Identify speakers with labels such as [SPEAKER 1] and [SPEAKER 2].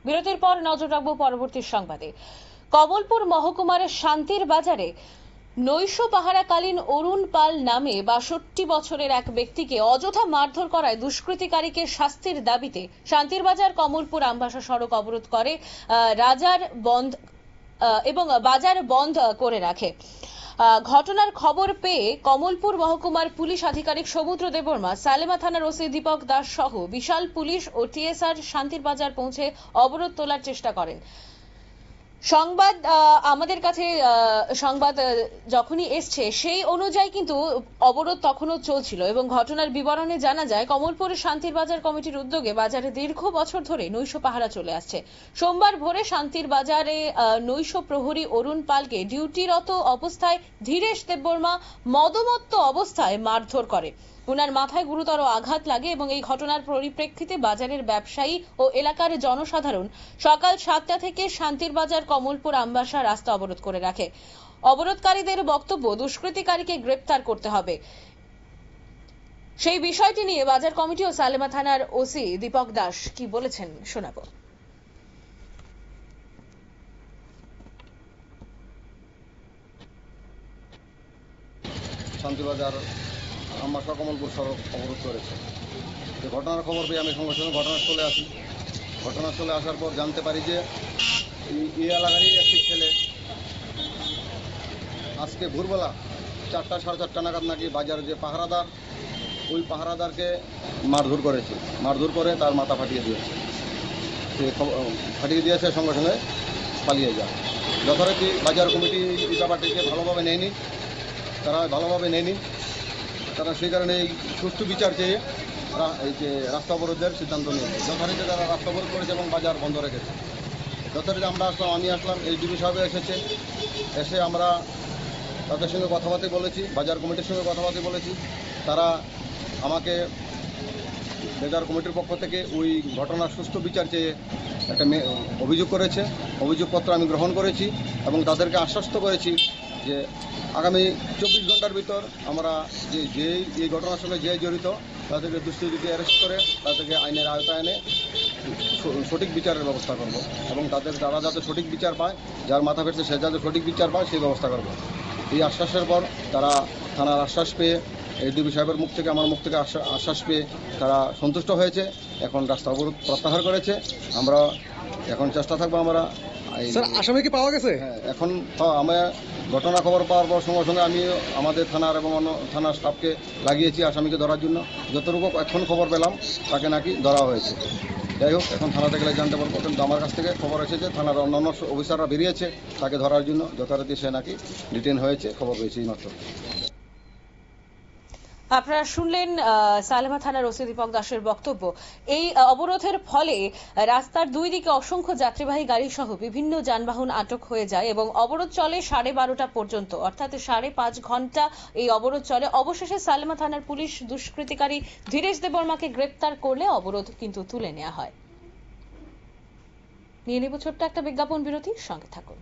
[SPEAKER 1] বিরতির পর নজর রাখবো পরবর্তী সংবাদে। কমলপুর মহকুমার শান্তির বাজারে নৈশ পাহারাকালীন অরুণ পাল নামে ৬২ বছরের এক ব্যক্তিকে অযথা মারধর করায় দুষ্কৃতিকারীকে শাস্তির দাবিতে শান্তির বাজার কমলপুর আমবাসা সড়ক অবরোধ করে রাজার বন্ধ এবং বাজার বন্ধ করে রাখে। ঘটনার খবর পেয়ে কমলপুর মহকুমার পুলিশ আধিকারিক সমুদ্র দেববর্মা, সালেমা থানার ওসি দীপক দাস সহ বিশাল পুলিশ ও টিএসআর শান্তির বাজার পৌঁছে অবরোধ তোলার চেষ্টা করেন। সংবাদ আমাদের কাছে সংবাদ যখনই এসছে সেই অনুযায়ী কিন্তু অবরোধ তখনও চলছিল এবং ঘটনার বিবরণে জানা যায় কমলপুরের শান্তির বাজার কমিটির উদ্যোগে বাজারে দীর্ঘ বছর ধরে নৈশ পাহারা চলে আসছে। সোমবার ভোরে শান্তির বাজারে নৈশ প্রহরী অরুণ পালকে ডিউটিরত অবস্থায় ধীরেশ দেববর্মা মদমত্ত অবস্থায় মারধর করে। উনার মাথায় গুরুতর আঘাত লাগে এবং এই ঘটনার পরিপ্রেক্ষিতে বাজারের ব্যবসায়ী ও এলাকার জনসাধারণ সকাল 7টা থেকে শান্তির বাজার কমলপুর আমবাসা রাস্তা অবরোধ করে রাখে। অবরোধকারীদের বক্তব্য, দুষ্কৃতিকারীকে গ্রেপ্তার করতে হবে। সেই বিষয়টি নিয়ে বাজার কমিটি ও সালেমা থানার ওসি দীপক দাস কি বলেছেন শোনাবো।
[SPEAKER 2] শান্তিবাজার আমবাসা কমলপুর সড়ক অবরোধ করেছে। যে ঘটনার খবর পেয়ে আমি সঙ্গে সঙ্গে ঘটনাস্থলে আসি। ঘটনাস্থলে আসার পর জানতে পারি যে এই এলাকারই একটি ছেলে আজকে ভোরবেলা 4টা সাড়ে 4টা নাগাদ নাকি বাজারে যে পাহারাদার, ওই পাহারাদারকে মারধর করেছে। মারধর করে তার মাথা ফাটিয়ে দিয়েছে। সে ফাটিয়ে দিয়েছে, সঙ্গে সঙ্গে পালিয়ে যায়। যথারীতি বাজার কমিটি এই ব্যাপারটিকে ভালোভাবে নেয়নি, তারা সেই কারণে এই সুষ্ঠু বিচার চেয়ে এই যে রাস্তা অবরোধের সিদ্ধান্ত নিয়েছে। যথারীতি তারা রাস্তা অবরোধ করেছে এবং বাজার বন্ধ রেখেছে। যথারীতি আমি আসলাম, এই ডিবি সাহেব এসে আমরা তাদের সঙ্গে কথাবার্তা বলেছি, বাজার কমিটির সঙ্গে কথাবার্তা বলেছি। তারা আমাকে বাজার কমিটির পক্ষ থেকে ওই ঘটনার সুষ্ঠু বিচার চেয়ে একটা অভিযোগ করেছে। অভিযোগপত্র আমি গ্রহণ করেছি এবং তাদেরকে আশ্বস্ত করেছি যে আগামী 24 ঘন্টার ভিতর আমরা যে এই ঘটনার সঙ্গে যে জড়িত তাদেরকে দুষ্কৃতীকে অ্যারেস্ট করে তাদেরকে আইনের আওতায় এনে সঠিক বিচারের ব্যবস্থা করব এবং তারা যাতে সঠিক বিচার পায়, যার মাথা ফেটছে সে যাতে সঠিক বিচার পায় সেই ব্যবস্থা করব। এই আশ্বাসের পর তারা থানার আশ্বাস পেয়ে, ডিবি সাহেবের মুখ থেকে আমার মুখ থেকে আশ্বাস পেয়ে তারা সন্তুষ্ট হয়েছে। এখন রাস্তা অবরোধ প্রত্যাহার করেছে। আমরা এখন চেষ্টা থাকবো। আমরা
[SPEAKER 3] আসামি কি পাওয়া গেছে?
[SPEAKER 2] হ্যাঁ, এখন আমরা ঘটনা খবর পাওয়ার পর সঙ্গে সঙ্গে আমি আমাদের থানার এবং অন্য থানার স্টাফকে লাগিয়েছি আসামিকে ধরার জন্য। যতটুকু এখন খবর পেলাম তাকে নাকি ধরা হয়েছে। যাই হোক, এখন থানাতে গেলে জানতে পারবো, কিন্তু আমার কাছ থেকে খবর এসেছে থানার অন্যান্য অফিসাররা বেরিয়েছে তাকে ধরার জন্য। যথারীতি সে নাকি ডিটেন হয়েছে, খবর পেয়েছি মাত্র।
[SPEAKER 1] আপনারা শুনলেন সালেমা থানার ওসি দীপক দাসের বক্তব্য। এই অবরোধের ফলে রাস্তার দুই দিকে অসংখ্য যাত্রীবাহী গাড়ি সহ বিভিন্ন যানবাহন আটক হয়ে যায় এবং অবরোধ চলে 12:30 পর্যন্ত, অর্থাৎ 5.5 ঘন্টা এই অবরোধ চলে। অবশেষে সালেমা থানার পুলিশ দুষ্কৃতিকারী ধীরেশ দেববর্মাকে গ্রেপ্তার করলে অবরোধ কিন্তু তুলে নেওয়া হয়। নিয়ে নেব ছোট্ট একটা বিজ্ঞাপন বিরতি, সঙ্গে থাকুন।